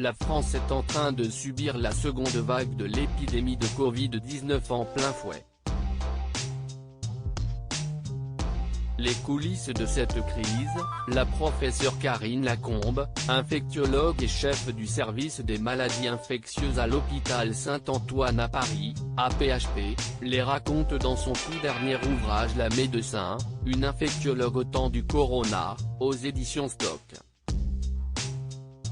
La France est en train de subir la seconde vague de l'épidémie de Covid-19 en plein fouet. Les coulisses de cette crise, la professeure Karine Lacombe, infectiologue et chef du service des maladies infectieuses à l'hôpital Saint-Antoine à Paris, APHP, les raconte dans son tout dernier ouvrage La médecin, une infectiologue au temps du corona, aux éditions Stock.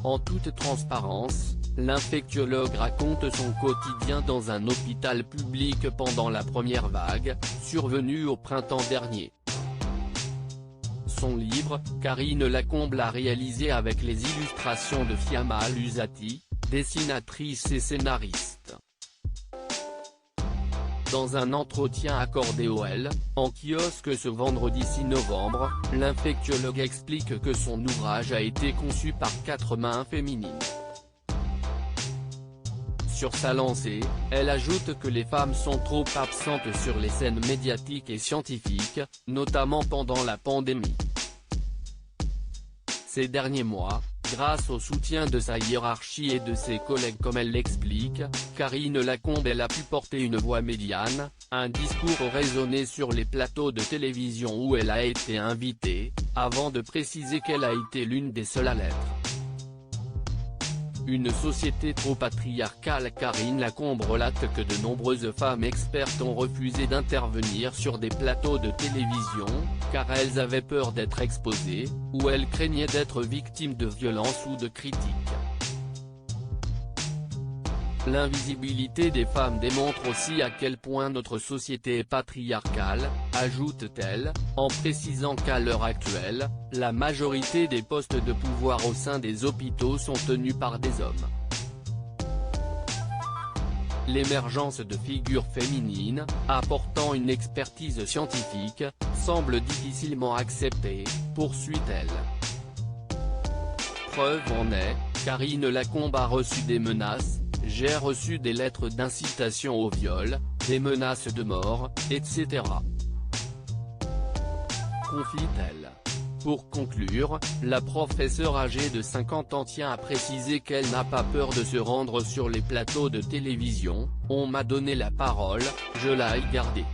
En toute transparence, l'infectiologue raconte son quotidien dans un hôpital public pendant la première vague, survenue au printemps dernier. Son livre, Karine Lacombe l'a réalisé avec les illustrations de Fiamma Lusati, dessinatrice et scénariste. Dans un entretien accordé au L, en kiosque ce vendredi 6 novembre, l'infectiologue explique que son ouvrage a été conçu par 4 mains féminines. Sur sa lancée, elle ajoute que les femmes sont trop absentes sur les scènes médiatiques et scientifiques, notamment pendant la pandémie. Ces derniers mois, grâce au soutien de sa hiérarchie et de ses collègues comme elle l'explique, Karine Lacombe a pu porter une voix médiane, un discours raisonné sur les plateaux de télévision où elle a été invitée, avant de préciser qu'elle a été l'une des seules à l'être. Une société trop patriarcale. Karine Lacombe relate que de nombreuses femmes expertes ont refusé d'intervenir sur des plateaux de télévision, car elles avaient peur d'être exposées, ou elles craignaient d'être victimes de violences ou de critiques. L'invisibilité des femmes démontre aussi à quel point notre société est patriarcale, ajoute-t-elle, en précisant qu'à l'heure actuelle, la majorité des postes de pouvoir au sein des hôpitaux sont tenus par des hommes. L'émergence de figures féminines, apportant une expertise scientifique, semble difficilement acceptée, poursuit-elle. Preuve en est, Karine Lacombe a reçu des menaces. J'ai reçu des lettres d'incitation au viol, des menaces de mort, etc. Confie-t-elle. Pour conclure, la professeure âgée de 50 ans tient à préciser qu'elle n'a pas peur de se rendre sur les plateaux de télévision. On m'a donné la parole, je l'ai gardée.